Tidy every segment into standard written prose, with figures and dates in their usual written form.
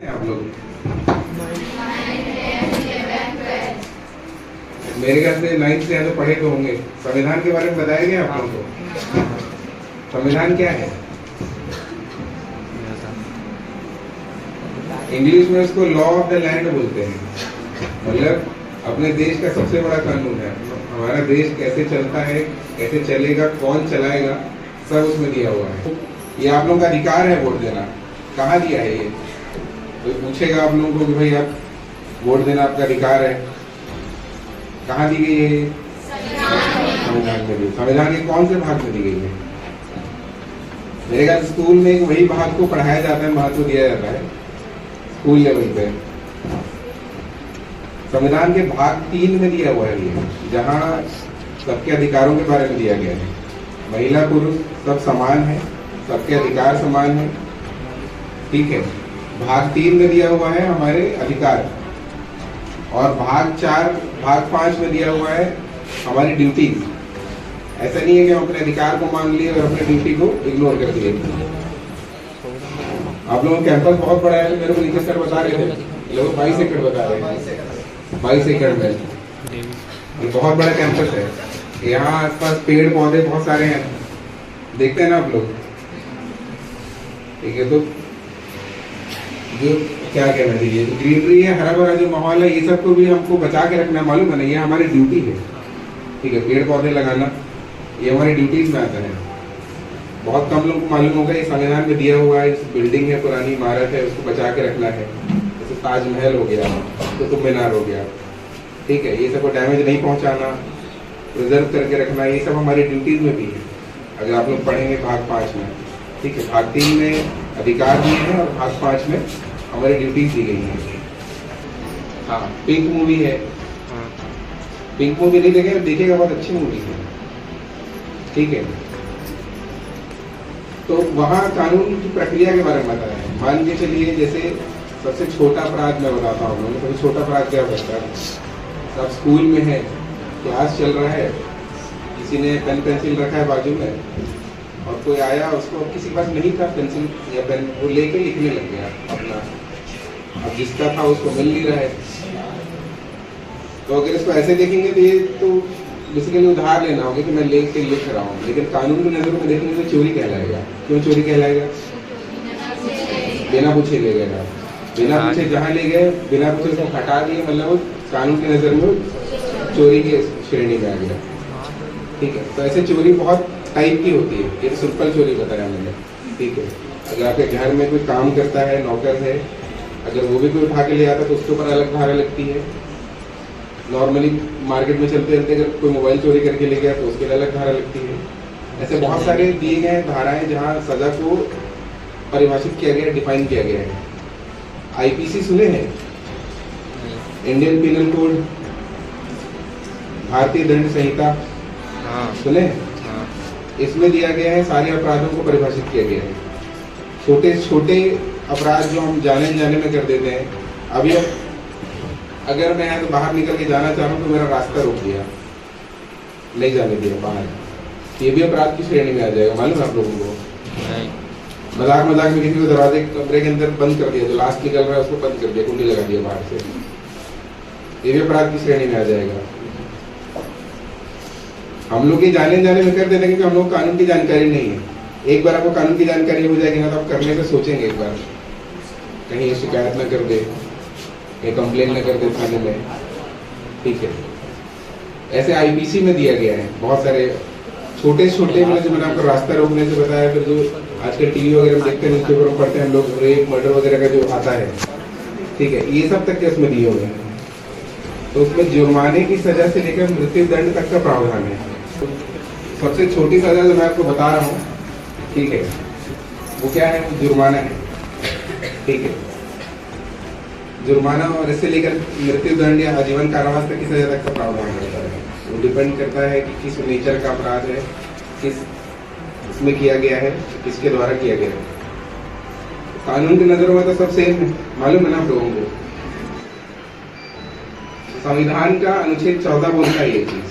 आप लोग मेरे ख्याल से 9th से तो पढ़े तो होंगे। संविधान के बारे में बताया गया आप लोगों को? संविधान क्या है? इंग्लिश में उसको लॉ ऑफ द लैंड बोलते हैं। मतलब अपने देश का सबसे बड़ा कानून है। हमारा देश कैसे चलता है, कैसे चलेगा, कौन चलाएगा, सब उसमें दिया हुआ है। ये आप लोगों का अधिकार है वोट देना। कहाँ दिया है ये? कोई पूछेगा आप लोगों को कि भाई आप वोट देना आपका अधिकार है, कहाँ दी गई है? संविधान में दी। संविधान के कौन से भाग में दी गई है? मेरे ख्याल स्कूल में एक वही भाग को पढ़ाया जाता है, महत्व दिया जाता है स्कूल लेवल पे। संविधान के भाग 3 में दिया हुआ है ये, जहाँ सबके अधिकारों के बारे में दिया गया है। महिला पुरुष सब समान है, सबके अधिकार समान है, ठीक है। भाग 3 में दिया हुआ है हमारे अधिकार, और भाग 5 में दिया हुआ है हमारी ड्यूटीज। ऐसा नहीं है कि हम अपने अधिकार को मान लिए और अपने ड्यूटी को इग्नोर कर दिए। आप लोगों का कैंपस बहुत बड़ा है, मेरे को नीचे सर बता रहे थे, लोग 22 एकड़ बता रहे हैं। 22 एकड़ में ये बहुत बड़ा कैंपस है। यहाँ आसपास पेड़ पौधे बहुत सारे हैं, देखते हैं ना आप लोग, ठीक है। तो जो क्या कहना चाहिए, तो ग्रीनरी है, हरा भरा जो माहौल है, ये सब को भी हमको बचा के रखना, मालूम है ना, ये हमारी ड्यूटी है, ठीक है। पेड़ पौधे लगाना ये हमारी ड्यूटीज में आता है। बहुत कम लोगों को मालूम होगा ये संविधान में दिया हुआ है। बिल्डिंग है, पुरानी इमारत है, उसको बचा के रखना है। जैसे ताजमहल हो गया, कुतुब मीनार हो गया, ठीक है। ये सबको डैमेज नहीं पहुंचाना, प्रिजर्व करके रखना, ये सब हमारी ड्यूटीज में भी है। अगर आप लोग पढ़ेंगे भाग 5 में, ठीक है। भाग 3 में अधिकार दिए हैं और भाग 5 में हमारी ड्यूटीज दी गई है। हाँ, पिंक मूवी है, पिंक मूवी नहीं देखेगा, देखिएगा, बहुत अच्छी मूवी है, ठीक है। तो वहाँ कानून की प्रक्रिया के बारे में बताया है। मान के चलिए, जैसे सबसे छोटा अपराध मैं बताता हूँ, सबसे छोटा अपराध क्या होता है? सब स्कूल में है, क्लास चल रहा है, किसी ने पेन पेंसिल रखा है बाजू में, और कोई आया, उसको किसी के पास नहीं था पेंसिल या पेन, वो लेके लिखने लग गया अपना। अब जिसका था उसको मिल नहीं रहा है, तो अगर इसको ऐसे देखेंगे तो ये तो बेसिकली उधार लेना होगा कि मैं लेके लिख रहा हूँ। लेकिन कानून की नजर में देखेंगे तो चोरी कहलाएगा। क्यों चोरी कहलाएगा? बिना पूछे ले गए, बिना पूछे जहाँ ले गए, बिना पूछे उसको हटा दिए, मतलब वो कानून की नजर में चोरी की श्रेणी में आ गया, ठीक है। तो ऐसे चोरी बहुत टाइप की होती है। ये तो सिंपल चोरी बताया मैंने, ठीक है। अगर आपके घर में कोई काम करता है, नौकर है, अगर वो भी कोई उठा के ले आता तो उसके ऊपर अलग धारा लगती है। नॉर्मली मार्केट में चलते चलते अगर कोई मोबाइल चोरी करके ले गया तो उसके लिए अलग धारा लगती है। ऐसे बहुत सारे दिए गए धाराएं जहाँ सजा को परिभाषित किया गया, डिफाइन किया गया है। आईपीसी सुने हैं? इंडियन पिनल कोड, भारतीय दंड संहिता, सुने हैं? इसमें दिया गया है, सारे अपराधों को परिभाषित किया गया है। छोटे छोटे अपराध जो हम जाने में कर देते हैं, अभी अगर मैं यहाँ से बाहर निकल के जाना चाह रहा हूँ तो मेरा रास्ता रोक दिया, नहीं जाने दिया बाहर, ये भी अपराध की श्रेणी में आ जाएगा, मालूम है आप लोगों को? मजाक में किसी को दरवाजे कमरे के अंदर बंद कर दिया, जो लास्ट निकल रहा है उसको बंद कर दिया, कुंडी लगा दिया बाहर से, ये भी अपराध की श्रेणी में आ जाएगा। हम लोग ये जाने में कर देते हैं क्योंकि हम लोग कानून की जानकारी नहीं है। एक बार आपको कानून की जानकारी हो जाएगी ना, तो आप करने से सोचेंगे एक बार, कहीं ये शिकायत न कर दे, ये कंप्लेन न कर दे थाने में, ठीक है। ऐसे आईपीसी में दिया गया है बहुत सारे छोटे छोटे, जो मैंने आपको रास्ता रोकने से बताया, फिर जो आजकल टीवी वगैरह में देखते हैं, न्यूज़पेपर में पढ़ते हैं हम लोग, रेप मर्डर वगैरह का जो आता है, ठीक है, ये सब तक के उसमें दिए हुए हैं। तो उसमें जुर्माने की सजा से लेकर मृत्यु दंड तक का प्रावधान है। सबसे छोटी सजा जो मैं आपको बता रहा हूँ, ठीक है, वो क्या है? वो जुर्माना है, ठीक है। जुर्माना और इससे लेकर मृत्यु दंड या आजीवन कारावास तक की सजा तक का प्रावधान रहता है। वो डिपेंड करता है कि किस नेचर का अपराध है, किस इसमें किया गया है, किसके द्वारा किया गया है। कानून की नजरों में तो सब सेम है, मालूम है ना आप लोगों को? संविधान का अनुच्छेद 14 बोलता है ये चीज,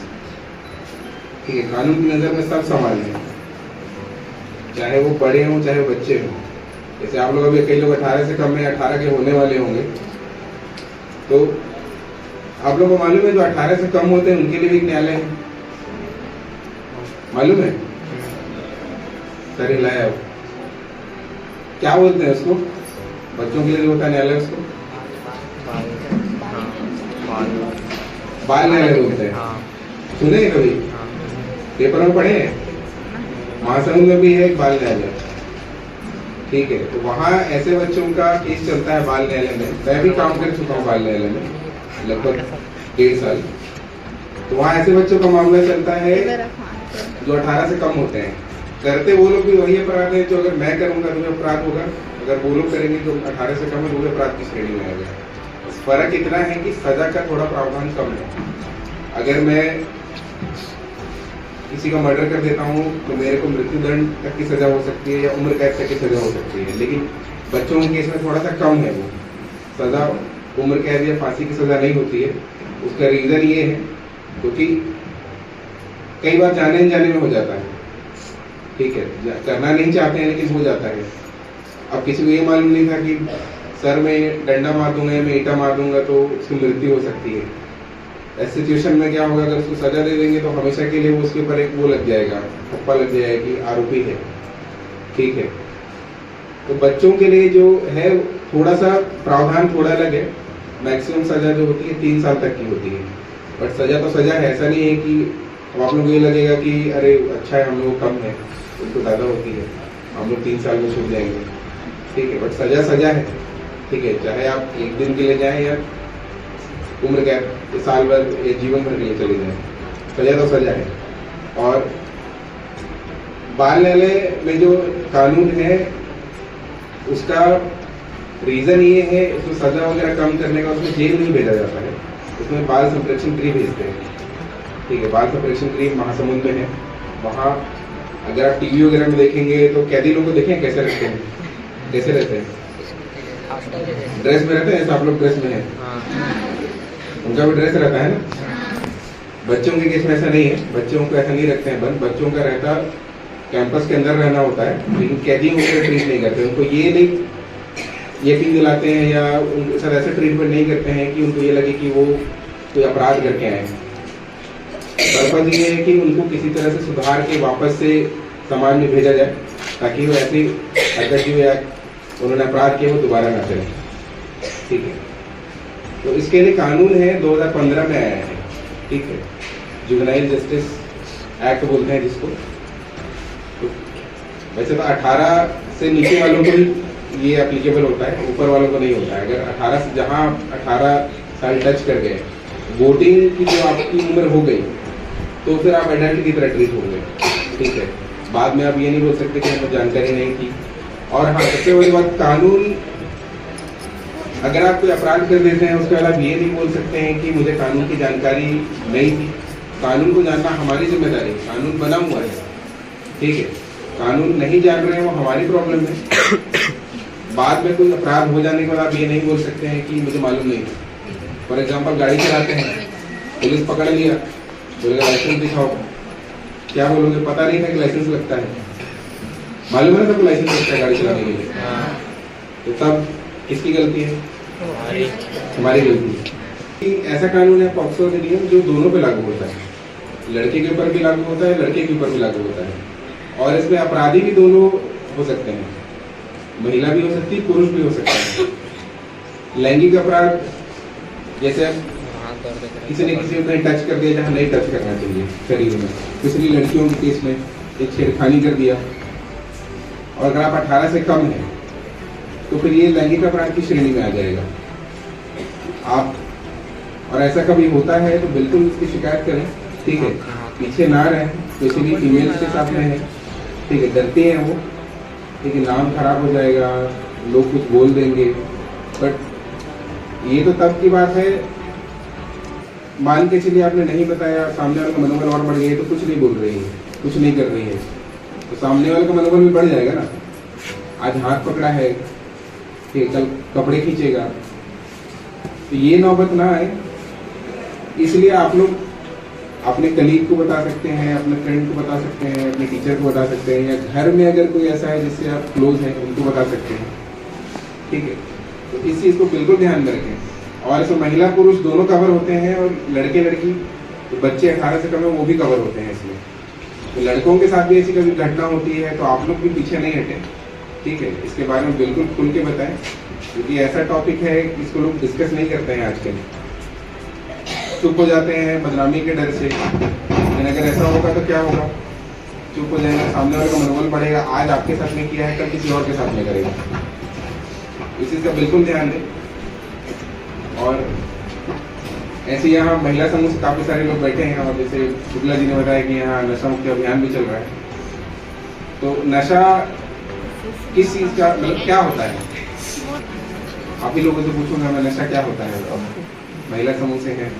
ठीक है। कानून की नजर में सब समान है, चाहे वो बड़े हों चाहे वो बच्चे हों, जैसे आप लोग अभी कई लोग 18 से कम में 18 के होने वाले होंगे, तो आप लोगों को मालूम है जो 18 से कम होते हैं उनके लिए भी एक न्यायालय है, मालूम है? सर लाया हो, क्या बोलते हैं उसको? बच्चों के लिए जो होता है न्यायालय, उसको बाल न्यायालय बोलते हैं। सुने कभी? पेपर में पढ़े हैं? महासमुंद में भी है एक बाल न्यायालय, ठीक है। तो वहाँ ऐसे बच्चों का केस चलता है बाल न्यायालय में। मैं भी काम कर चुका हूँ बाल न्यायालय में लगभग 1.5 साल। तो वहाँ ऐसे बच्चों का मामला चलता है जो 18 से कम होते हैं। करते वो लोग भी वही अपराध है जो अगर मैं करूँगा तो अपराध होगा, अगर वो लोग करेंगे जो 18 से कम है वो अपराध की श्रेणी में आएगा। फर्क इतना है कि सजा का थोड़ा प्रावधान कम है। अगर मैं किसी का मर्डर कर देता हूँ तो मेरे को मृत्युदंड तक की सजा हो सकती है या उम्र कैद तक की सजा हो सकती है, लेकिन बच्चों के केस में थोड़ा सा कम है वो सजा, उम्र कैद या फांसी की सजा नहीं होती है। उसका रीजन ये है क्योंकि कई बार जाने अनजाने में हो जाता है, ठीक है, करना नहीं चाहते हैं लेकिन हो जाता है। अब किसी को ये मालूम नहीं था कि सर में डंडा मार दूंगा या मैं ईंटा मार दूंगा तो उसकी मृत्यु हो सकती है। ऐसी सिचुएशन में क्या होगा, अगर उसको सजा दे देंगे तो हमेशा के लिए वो उसके ऊपर एक वो लग जाएगा, ठप्पा लग जाएगा कि आरोपी है, ठीक है। तो बच्चों के लिए जो है थोड़ा सा प्रावधान थोड़ा अलग है। मैक्सिमम सजा जो होती है 3 साल तक की होती है, बट सजा तो सजा है। ऐसा नहीं है कि आप लोग को ये लगेगा कि अरे अच्छा है हम लोग कम है, उनको ज़्यादा होती है, हम लोग 3 साल में छूट जाएंगे, ठीक है। बट सजा सजा है, ठीक है, चाहे आप एक दिन के लिए जाएं या उम्र कैद साल भर या जीवन भर के लिए चले जाएं, सजा तो सजा है। और बाल न्यायालय में जो कानून है उसका रीजन ये है, उसमें सजा वगैरह कम करने का, उसमें जेल नहीं भेजा जाता है, उसमें बाल संप्रेक्षण गृह भेजते हैं, ठीक है। बाल संप्रेक्षण गृह महासमुंद में है। वहाँ अगर आप टीवी वगैरह में देखेंगे तो कैदी लोग को देखें कैसे रहते हैं, कैसे रहते हैं, ड्रेस में रहते हैं, ऐसा आप लोग ड्रेस में है, उनका भी ड्रेस रहता है ना। बच्चों के केस में ऐसा नहीं है, बच्चों को ऐसा नहीं रखते हैं बंद, बच्चों का रहता कैंपस के अंदर रहना होता है, लेकिन कैदियों को ट्रीट नहीं करते। उनको ये नहीं यकीन दिलाते हैं या उनके साथ ऐसे ट्रीटमेंट नहीं करते हैं कि उनको ये लगे कि वो कोई अपराध करके आए। पर्पज ये है कि उनको किसी तरह से सुधार के वापस से समाज में भेजा जाए ताकि वो ऐसी हरकत जो या उन्होंने अपराध किया वो दोबारा ना करें, ठीक है। तो इसके लिए कानून है 2015 में आया है, ठीक है, जुवेनाइल जस्टिस एक्ट बोलते हैं जिसको। तो वैसे तो 18 से नीचे वालों को ही ये एप्लीकेबल होता है, ऊपर वालों को नहीं होता है। अगर 18 से जहाँ 18 साल टच कर गए, वोटिंग की जो आपकी उम्र हो गई तो फिर आप एडल्ट की तरह ट्रीट होंगे, ठीक है। बाद में आप ये नहीं बोल सकते कि हमें जानकारी नहीं थी। और हाँ, सबसे बड़ी बात, कानून अगर आप कोई अपराध कर देते हैं उसके बाद आप ये नहीं बोल सकते हैं कि मुझे कानून की जानकारी नहीं थी। कानून को जानना हमारी जिम्मेदारी, कानून बना हुआ है, ठीक है। कानून नहीं जान रहे हैं वो हमारी प्रॉब्लम है। बाद में कोई अपराध हो जाने के बाद आप ये नहीं बोल सकते हैं कि मुझे मालूम नहीं था। फॉर एग्जाम्पल, गाड़ी चलाते हैं, पुलिस पकड़ लिया, बोलेगा लाइसेंस दिखाओ, क्या बोलोगे? पता नहीं था कि लाइसेंस लगता है, मालूम है ना सबको लाइसेंस लगता है गाड़ी चलाने के लिए, तो तब किसकी गलती है? हमारी गलती है। ऐसा कानून है पॉक्सो अधिनियम जो दोनों पे लागू होता है, लड़के के ऊपर भी लागू होता है, लड़के के ऊपर भी लागू होता है। और इसमें अपराधी भी दोनों हो सकते हैं, महिला भी हो सकती है, पुरुष भी हो सकता है। लैंगिक अपराध जैसे किसी ने किसी को टच कर दिया जहाँ नहीं टच करना चाहिए शरीर में, पिछली लड़कियों के केस में एक छेड़खानी कर दिया, और अगर आप 18 से कम है तो फिर ये लैंगिक अपराध की श्रेणी में आ जाएगा आप। और ऐसा कभी होता है तो बिल्कुल इसकी शिकायत करें, ठीक है, पीछे ना रहें, स्पेशली फीमेल्स के साथ में है, ठीक है, डरती हैं वो, ठीक है, नाम खराब हो जाएगा, लोग कुछ बोल देंगे। बट ये तो तब की बात है, मान के चलिए आपने नहीं बताया, सामने वाले का मनोबल और बढ़ गया, तो कुछ नहीं बोल रही है, कुछ नहीं कर रही है, तो सामने वाले का मनोबल भी बढ़ जाएगा ना। आज हाथ पकड़ा है, ठीक, कल कपड़े खींचेगा, तो ये नौबत ना आए, इसलिए आप लोग अपने कलीग को बता सकते हैं, अपने फ्रेंड को बता सकते हैं, अपने टीचर को बता सकते हैं, या घर में अगर कोई ऐसा है जिससे आप क्लोज हैं उनको बता सकते हैं। ठीक है, तो इस चीज़ को बिल्कुल ध्यान में रखें। और इसमें महिला पुरुष दोनों कवर होते हैं, और लड़के लड़की तो बच्चे 18 से कम है वो भी कवर होते हैं इसमें। तो लड़कों के साथ भी ऐसी कभी घटना होती है तो आप लोग भी पीछे नहीं हटें। ठीक है, इसके बारे में बिल्कुल खुल के बताएं, क्योंकि ऐसा टॉपिक है इसको लोग डिस्कस नहीं करते हैं आजकल, चुप हो जाते हैं बदनामी के डर से। लेकिन अगर ऐसा होगा तो क्या होगा, चुप हो जाएगा, सामने वाले का मनोबल बढ़ेगा, आज आपके साथ में किया है कल किसी और के साथ में करेगा। इस चीज़ का बिल्कुल ध्यान दें। और ऐसे यहाँ महिला समूह से काफ़ी सारे लोग बैठे हैं, और जैसे शुक्ला जी ने बताया कि यहाँ नशा मुक्ति अभियान भी चल रहा है। तो नशा किस चीज़ का मतलब क्या होता है, आप ही लोगों से पूछूंगा मैं, नशा क्या होता है? महिला समूह से है,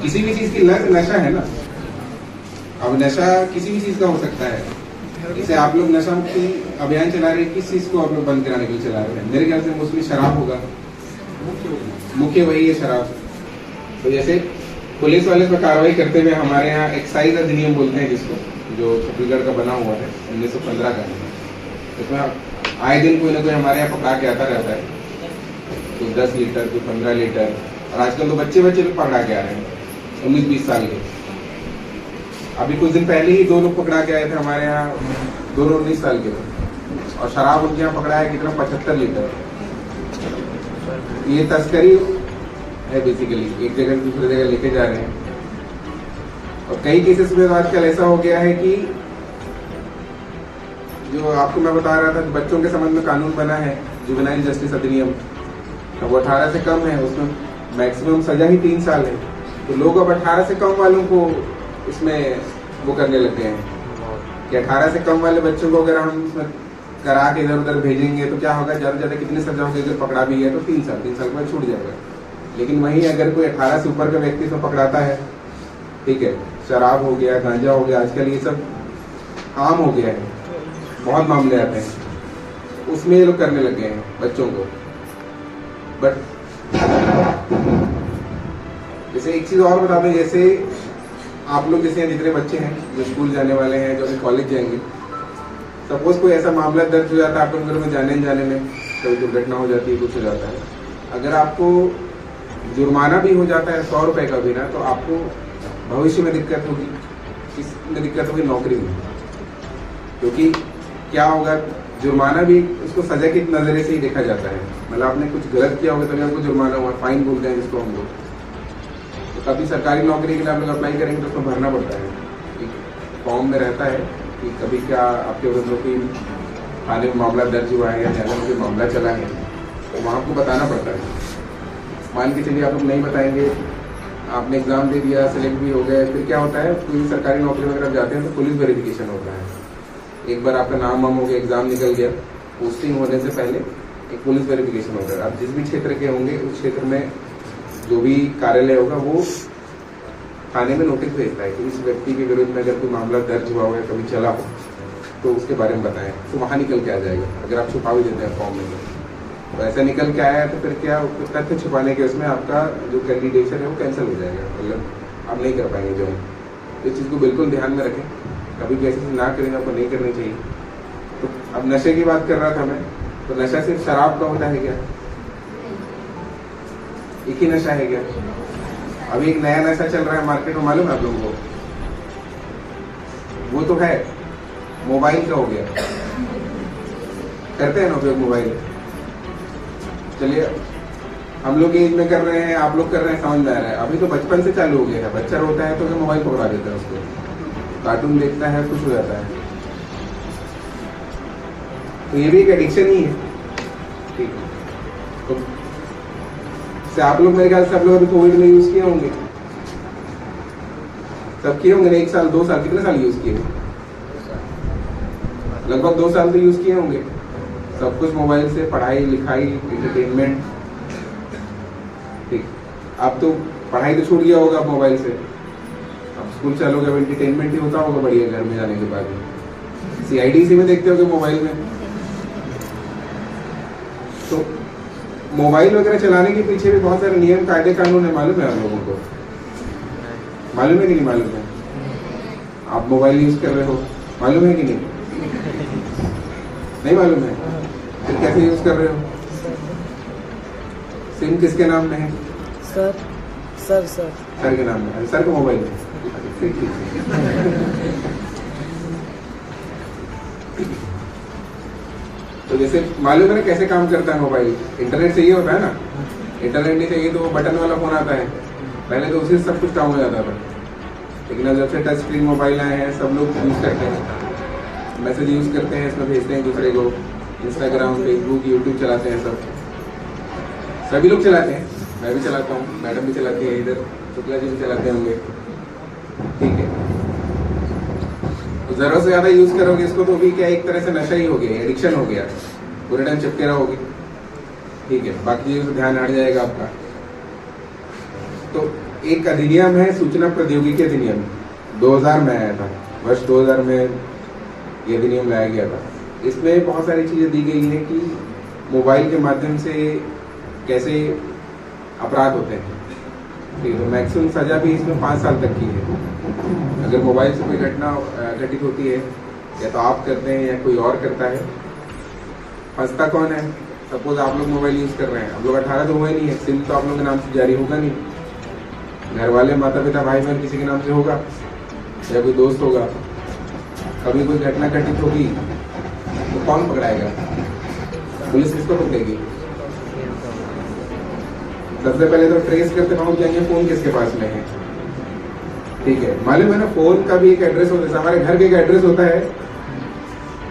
किसी भी चीज की लत नशा है ना। अब नशा किसी भी चीज का हो सकता है। जैसे आप लोग नशा मुक्ति अभियान चला रहे हैं, किस चीज को आप लोग बंद कराने के लिए चला रहे हैं? मेरे ख्याल से मोस्टली शराब होगा, मुख्य वही है शराब। तो जैसे पुलिस वाले पर कार्रवाई करते हुए हमारे यहाँ एक्साइज अधिनियम बोलते हैं जिसको, जो छत्तीसगढ़ का बना हुआ है 1915 का, इसमें आए दिन कोई ना कोई हमारे यहाँ पकड़ा के आता रहता है। तो 10 लीटर, तो 15 लीटर, और आजकल तो बच्चे लोग पकड़ा के आ रहे हैं 19-20 साल के। अभी कुछ दिन पहले ही 2 लोग पकड़ा के आए थे हमारे यहाँ, दोनों 19 साल के थे, और शराब उनके यहाँ पकड़ा है कितना, 75 लीटर। ये तस्करी है बेसिकली, एक जगह से दूसरी जगह लेके जा रहे हैं। और कई केसेस में तो आजकल ऐसा हो गया है कि जो आपको मैं बता रहा था, बच्चों के संबंध में कानून बना है जुवेनाइल जस्टिस अधिनियम, तो वो 18 से कम है, उसमें मैक्सिमम सजा ही 3 साल है। तो लोग अब 18 से कम वालों को इसमें वो करने लग गए हैं कि 18 से कम वाले बच्चों को अगर हम इसमें करा के इधर उधर भेजेंगे तो क्या होगा, ज़्यादा से ज़्यादा कितनी सजा होगी, अगर पकड़ा भी है तो 3 साल के बाद छूट जाएगा। लेकिन वहीं अगर कोई 18 से ऊपर का व्यक्ति इसमें पकड़ाता है, ठीक है, शराब हो गया, गांजा हो गया, आजकल ये सब आम हो गया है, बहुत मामले आते हैं, उसमें ये लोग करने लग गए हैं बच्चों को। बट जैसे एक चीज़ और बता दें, जैसे आप लोग जैसे जितने बच्चे हैं जो स्कूल जाने वाले हैं, जो कॉलेज जाएंगे, सपोज कोई ऐसा मामला दर्ज हो जाता है आप लोगों में, जाने में कभी दुर्घटना हो जाती है, कुछ हो जाता है, अगर आपको जुर्माना भी हो जाता है 100 रुपये का भी ना, तो आपको भविष्य में दिक्कत होगी। किसमें दिक्कत होगी? नौकरी में। क्योंकि क्या होगा, जुर्माना भी उसको सजा की नज़रिए से ही देखा जाता है। मतलब आपने कुछ गलत किया होगा तभी आपको जुर्माना हुआ, फाइन बोलते हैं जिसको हम लोग। तो कभी सरकारी नौकरी के लिए आप लोग अप्लाई करेंगे तो उसको भरना पड़ता है, एक फॉर्म में रहता है कि कभी क्या आपके मतलब कोई थाने में मामला दर्ज हुआ है या न्यायालय में कोई मामला चला है, तो वहाँ आपको बताना पड़ता है। मान के चलिए आप लोग नहीं बताएंगे, आपने एग्ज़ाम दे दिया, सेलेक्ट भी हो गए, फिर क्या होता है, कोई सरकारी नौकरी में अगर आप जाते हैं तो पुलिस वेरिफिकेशन होता है। एक बार आपका नाम वाम हो गया, एग्ज़ाम निकल गया, पोस्टिंग होने से पहले एक पुलिस वेरिफिकेशन होता है। आप जिस भी क्षेत्र के होंगे उस क्षेत्र में जो भी कार्यालय होगा वो थाने में नोटिस भेजता है कि इस व्यक्ति के विरुद्ध में अगर कोई मामला दर्ज हुआ हो या कभी चला हो तो उसके बारे में बताएं, तो वहाँ निकल के आ जाएगा। अगर आप छुपा भी देते हैं फॉर्म में तो ऐसा निकल के आया तो फिर क्या, तथ्य छुपाने के उसमें आपका जो कैंडिडेशन है वो कैंसिल हो जाएगा, मतलब आप नहीं कर पाएंगे जो। इस चीज़ को बिल्कुल ध्यान में रखें, कभी भी ऐसे ना करें, आपको नहीं करनी चाहिए। तो अब नशे की बात कर रहा था मैं, तो नशा सिर्फ शराब का होता है क्या? एक ही नशा है क्या? अभी एक नया नशा चल रहा है मार्केट में, मालूम है आप लोगों को? वो तो है, मोबाइल का हो गया। करते हैं ना उपयोग मोबाइल? चलिए हम लोग एज में कर रहे हैं, आप लोग कर रहे हैं, समझ में आ रहा है। अभी तो बचपन से चालू हो गया है, बच्चा रोता है तो फिर मोबाइल पकड़ा देता है उसको, कार्टून देखता है, कुछ हो जाता है। तो ये भी एक एडिक्शन ही है, ठीक है। तो से आप लोग, मेरे ख्याल से आप लोग अभी कोविड में यूज किए होंगे, सब किए होंगे ना, 1 साल 2 साल, कितने साल यूज किए? लगभग 2 साल तो यूज किए होंगे। सब कुछ मोबाइल से, पढ़ाई लिखाई, एंटरटेनमेंट, ठीक। अब तो पढ़ाई तो छूट गया होगा अब मोबाइल से, अब स्कूल चलोगे, अब एंटरटेनमेंट ही होता होगा बढ़िया घर में जाने के बाद। CIDC में देखते होगे मोबाइल में। तो मोबाइल वगैरह चलाने के पीछे भी बहुत सारे नियम कायदे कानून है, मालूम है आप लोगों को? मालूम है कि नहीं मालूम है? आप मोबाइल यूज कर रहे हो, मालूम है कि नहीं? नहीं मालूम है? फिर कैसे यूज कर रहे हो? सिम किसके नाम में है? सर सर सर सर के नाम में है। सर का मोबाइल है। ठीक है। तो जैसे मालूम है ना कैसे काम करता है मोबाइल? इंटरनेट चाहिए होता है ना, इंटरनेट नहीं चाहिए तो वो बटन वाला फोन आता है, पहले तो उसी से सब कुछ काम हो जाता था। लेकिन अब जब से टच स्क्रीन मोबाइल आए हैं सब लोग यूज़ करते हैं, मैसेज यूज़ करते हैं, इसमें भेजते हैं दूसरे को, इंस्टाग्राम फेसबुक यूट्यूब चलाते हैं, सब सभी लोग चलाते हैं, मैं भी चलाता हूँ, मैडम भी चलाती है, इधर शुक्ला जी भी चलाते होंगे। ठीक है, तो ज़रूरत से ज़्यादा यूज़ करोगे इसको तो भी क्या एक तरह से नशा ही हो गया, एडिक्शन हो गया, पूरे टाइम चिपके रहोगे। ठीक है, बाकी चीज़ों से ध्यान हट जाएगा आपका। तो एक अधिनियम है सूचना प्रौद्योगिकी अधिनियम, 2000 में आया था, वर्ष 2000 में ये अधिनियम लाया गया था। इसमें बहुत सारी चीज़ें दी गई हैं कि मोबाइल के माध्यम से कैसे अपराध होते हैं। ठीक है, तो मैक्सिमम सज़ा भी इसमें 5 साल तक की है। अगर मोबाइल से कोई घटना घटित होती है, या तो आप करते हैं या कोई और करता है, फंसता कौन है? सपोज आप लोग मोबाइल यूज़ कर रहे हैं, आप लोग 18 तो हुए नहीं है, सिम तो आप लोगों के नाम से जारी होगा नहीं, घर वाले माता पिता भाई बहन किसी के नाम से होगा या कोई दोस्त होगा। कभी कोई घटना घटित होगी तो कौन पकड़ाएगा? पुलिस किसको पकड़ेगी? सबसे पहले तो ट्रेस करते पहुंच जाएंगे फोन किसके पास में है। ठीक है, मालूम है ना फोन का भी एक एड्रेस होता है, हमारे घर का एक एड्रेस होता है।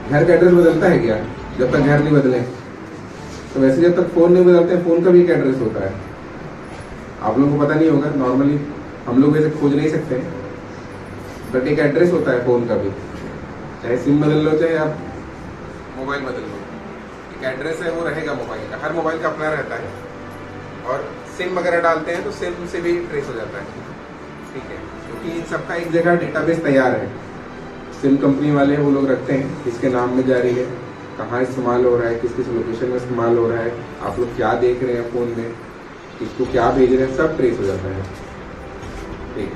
घर का एड्रेस बदलता है क्या? जब तक घर नहीं बदले, तो वैसे जब तक फोन नहीं बदलते हैं, फोन का भी एक एड्रेस होता है। आप लोगों को पता नहीं होगा, नॉर्मली हम लोग वैसे खोज नहीं सकते, बट एक एड्रेस होता है फोन का भी, चाहे सिम बदल लो चाहे आप मोबाइल बदल लो, एक एड्रेस है वो रहेगा मोबाइल का, हर मोबाइल का अपना रहता है। और सिम वगैरह डालते हैं तो सिम से भी ट्रेस हो जाता है। ठीक है, क्योंकि इन सबका एक जगह डेटाबेस तैयार है, सिम कंपनी वाले वो लोग रखते हैं किसके नाम में जारी है, कहाँ इस्तेमाल हो रहा है, किस किस लोकेशन में इस्तेमाल हो रहा है, आप लोग क्या देख रहे हैं फ़ोन में, किसको क्या भेज रहे हैं, सब ट्रेस हो जाता है। ठीक,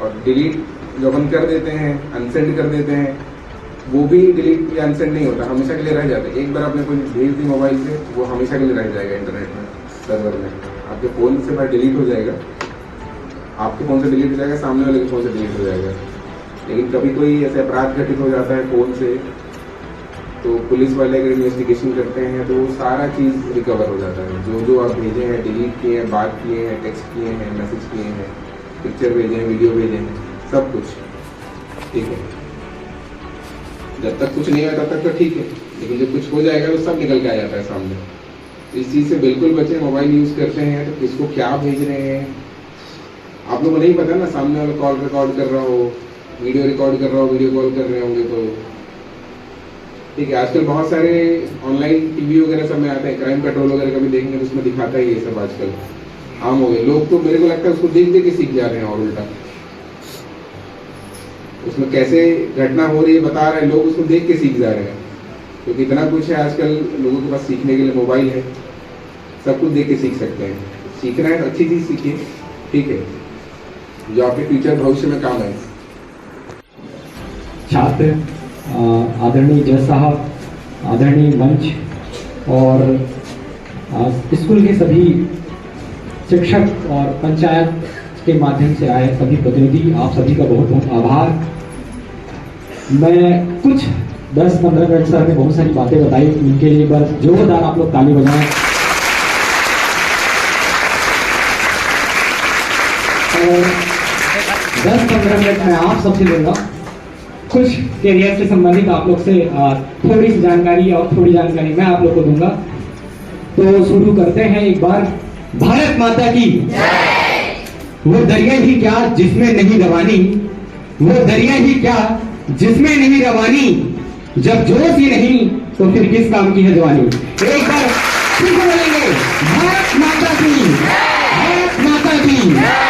और डिलीट जब हम कर देते हैं, अनसेंड कर देते हैं, वो भी डिलीट या अनसेंड नहीं होता, हमेशा के लिए रह जाता है। एक बार आपने कोई भेज दी मोबाइल से, वो हमेशा के लिए रह जाएगा इंटरनेट में, सर्वर में, आपके फ़ोन से बाहर डिलीट हो जाएगा, आपके फ़ोन से डिलीट हो जाएगा, सामने वाले के फ़ोन से डिलीट हो जाएगा। लेकिन कभी कोई ऐसे अपराध घटित हो जाता है फ़ोन से, तो पुलिस वाले अगर इन्वेस्टिगेशन करते हैं तो वो सारा चीज़ रिकवर हो जाता है, जो जो आप भेजे हैं, डिलीट किए हैं, बात किए हैं, टेक्स्ट किए हैं, मैसेज किए हैं, पिक्चर भेजे हैं, वीडियो भेजे हैं, सब कुछ। ठीक है, जब तक कुछ नहीं है तब तक तो ठीक है, लेकिन जब कुछ हो जाएगा तो सब निकल के आ जाता है सामने। इस चीज़ से बिल्कुल बचें। मोबाइल यूज़ करते हैं तो किसको क्या भेज रहे हैं आप लोगों को नहीं पता ना, सामने वाला कॉल रिकॉर्ड कर रहा हो, वीडियो रिकॉर्ड कर रहा हो, वीडियो कॉल कर रहे होंगे तो ठीक है। आजकल बहुत सारे ऑनलाइन टीवी वगैरह सब में आता है, क्राइम पेट्रोल वगैरह कभी देखेंगे तो उसमें दिखाता है ये सब, आजकल आम हो गए। लोग तो मेरे को लगता है उसको देख देख के सीख जा रहे हैं, और उल्टा उसमें कैसे घटना हो रही है बता रहे हैं, लोग उसको देख के सीख जा रहे हैं, क्योंकि इतना कुछ है आजकल लोगों के पास सीखने के लिए, मोबाइल है, सब कुछ देख के सीख सकते हैं। सीखना है तो अच्छी चीज़ सीखिए, ठीक है, जो आपके फ्यूचर भविष्य में काम आए। छात्र, आदरणीय जज साहब, आदरणीय मंच और स्कूल के सभी शिक्षक और पंचायत के माध्यम से आए सभी प्रतिनिधि, आप सभी का बहुत बहुत आभार। मैं कुछ 10-15 मिनट सर ने बहुत सारी बातें बताई, उनके लिए बस जोरदार आप लोग ताली बजाएं। और 10-15 मिनट में आप सबसे लूंगा, कुछ कैरियर से संबंधित आप लोग से थोड़ी सी जानकारी और थोड़ी जानकारी मैं आप लोग को दूंगा। तो शुरू करते हैं एक बार। भारत माता की वो दरिया ही क्या जिसमें नहीं रवानी, वो दरिया ही क्या जिसमें नहीं रवानी, जब जोश ही नहीं तो फिर किस काम की है जवानी। एक बार फिर से बोलेंगे, भारत माता की, भारत माता की।